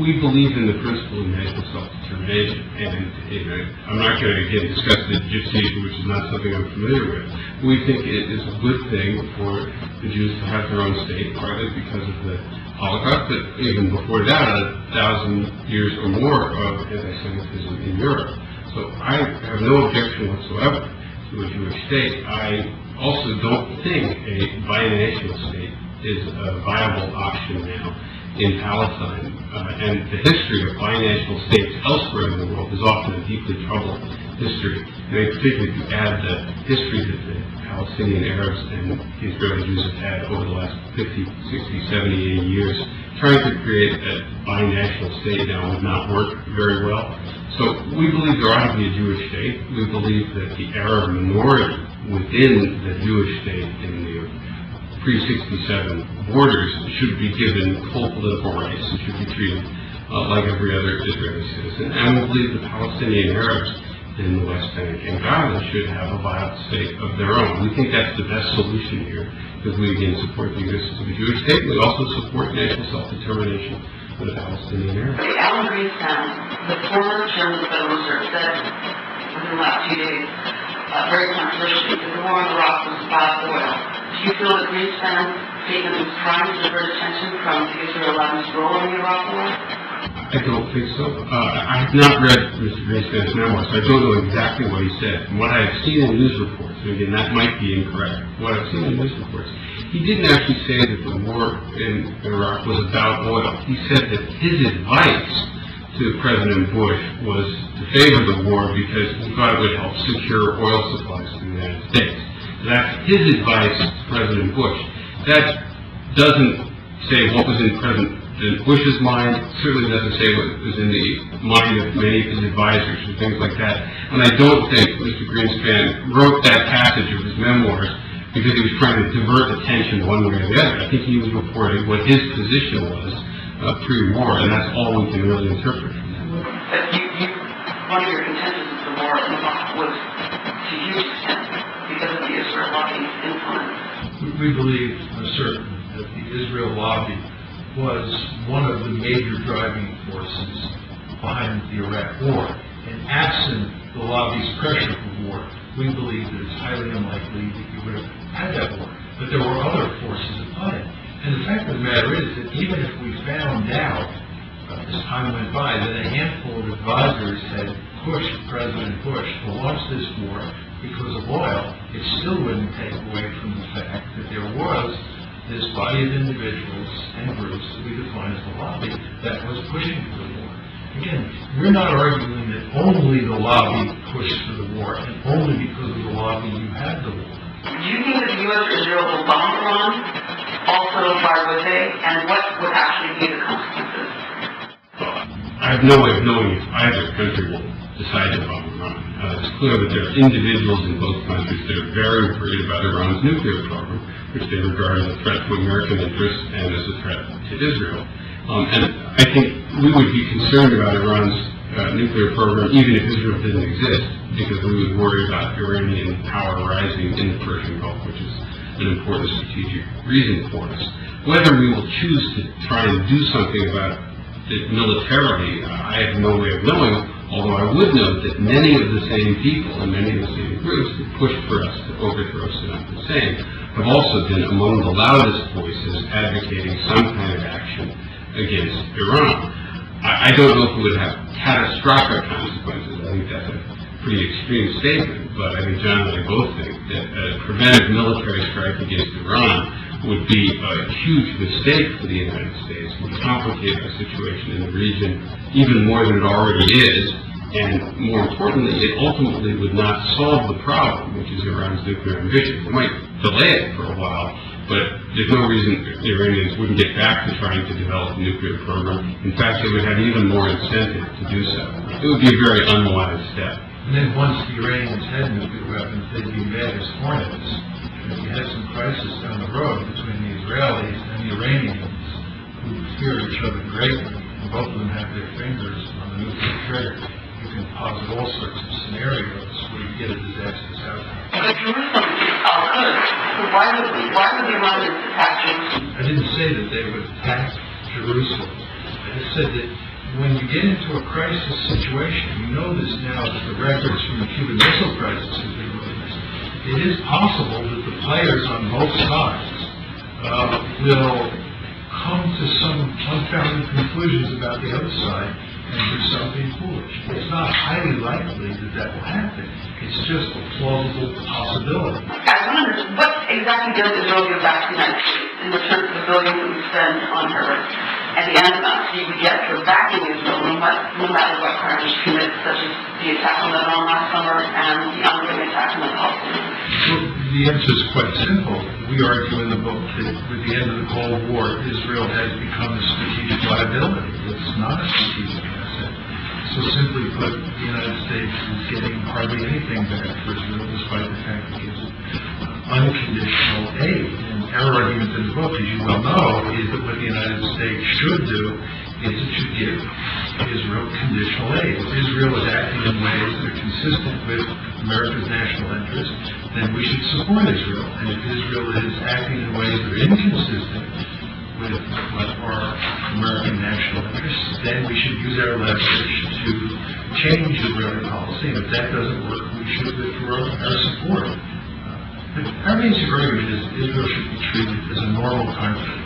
we believe in the principle of national self-determination, and I'm not going to again discuss the gypsy issue, which is not something I'm familiar with. We think it is a good thing for the Jews to have their own state, partly because of the Holocaust, but even before that, 1,000 years or more of anti-Semitism in Europe. So I have no objection whatsoever to a Jewish state. I also don't think a binational state is a viable option now in Palestine, and the history of binational states elsewhere in the world is often a deeply troubled history. And particularly if you add the history that the Palestinian Arabs and the Israeli Jews have had over the last 50, 60, 70, 80 years, trying to create a binational state now would not work very well. So we believe there ought to be a Jewish state. We believe that the Arab minority within the Jewish state in the pre-67 borders should be given full political rights and should be treated like every other Israeli citizen. And we believe the Palestinian Arabs in the West Bank and Gaza should have a viable state of their own. We think that's the best solution here, because we again support the existence of a Jewish state. We also support national self-determination for the Palestinian Arabs. Alan Greenspan, the former chairman of the Federal Reserve, said within the last few days, very controversially, that the war in Iraq was about oil. Do you feel that Greenspan's statement was trying to divert attention from Israel-Lebanon's role in the Iraq war? I don't think so. I have not read Mr. Greenspan's memoir, so I don't know exactly what he said. From what I have seen in news reports, and again, that might be incorrect. What I've seen in news reports, he didn't actually say that the war in Iraq was about oil. He said that his advice to President Bush was to favor the war because he thought it would help secure oil supplies to the United States. That's his advice to President Bush. That doesn't say what was in President Bush's mind, certainly doesn't say what was in the mind of many of his advisors and things like that. And I don't think Mr. Greenspan wrote that passage of his memoirs because he was trying to divert attention one way or the other. I think he was reporting what his position was pre-war, and that's all we can really interpret from that. One of your contentions of the war in Iraq was to huge extent because of the Israel lobby's influence. We believe for certain that the Israel lobby was one of the major driving forces behind the Iraq war. And absent the lobby's pressure for war, we believe that it's highly unlikely that you would have had that war. But there were other forces at play. And the fact of the matter is that even if we found out, as time went by, that a handful of advisors had pushed President Bush to launch this war because of oil, it still wouldn't take away from the fact that there was this body of individuals and groups that we define as the lobby that was pushing for the war. Again, we're not arguing that only the lobby pushed for the war and only because of the lobby you had the war. Do you think that the U.S. or Israel will bomb Iran? Also, why would they? And what would actually be the consequences? I have no way of knowing if either country will decide to bomb Iran. It's clear that there are individuals in both countries that are very worried about Iran's nuclear program, which they regard as a threat to American interests and as a threat to Israel. And I think we would be concerned about Iran's nuclear program even if Israel didn't exist, because we would worry about Iranian power rising in the Persian Gulf, which is an important strategic reason for us. Whether we will choose to try and do something about it militarily, I have no way of knowing, although I would note that many of the same people and many of the same groups that pushed for us to overthrow Saddam Hussein have also been among the loudest voices advocating some kind of action against Iran. I don't know if it would have catastrophic consequences. I think that's a pretty extreme statement, but I think John and I both think that a preventive military strike against Iran would be a huge mistake for the United States. It would complicate our situation in the region even more than it already is, and more importantly, it ultimately would not solve the problem, which is Iran's nuclear ambitions. It might delay it for a while, but there's no reason the Iranians wouldn't get back to trying to develop a nuclear program. In fact, they would have even more incentive to do so. It would be a very unwise step. And then once the Iranians had nuclear weapons, they'd be mad as hornets. And if you had some crisis down the road between the Israelis and the Iranians, who fear each other greatly, and both of them have their fingers on the nuclear trigger, you can posit all sorts of scenarios where you get a disastrous outcome. But Jerusalem is all good. So why would the Iranians attack Jerusalem? I didn't say that they would attack Jerusalem. I I said that when you get into a crisis situation, you know this now that the records from the Cuban Missile Crisis have been released, it is possible that the players on both sides will come to some unfounded conclusions about the other side and do something foolish. It's not highly likely that that will happen. It's just a plausible possibility. I wonder, what exactly does Israel give back to the United States in return for the billions that we spend on her and the anti-Nazi we get for backing Israel, no matter what crimes she commits, such as the attack on Lebanon last summer and the ongoing attack on the Palestinians? Well, the answer is quite simple. We argue in the book that with the end of the Cold War, Israel has become a strategic liability. It's not a strategic asset. So simply put, the United States is getting hardly anything back for Israel, despite the fact that it gives unconditional aid. And our argument in the book, as you well know, is that what the United States should do is it should give Israel conditional aid. If Israel is acting in ways that are consistent with America's national interest, then we should support Israel. And if Israel is acting in ways that are inconsistent with what our American national interests, then we should use our leverage to change Israeli policy. And if that doesn't work, we should withdraw our support. But our basic argument is Israel should be treated as a normal country.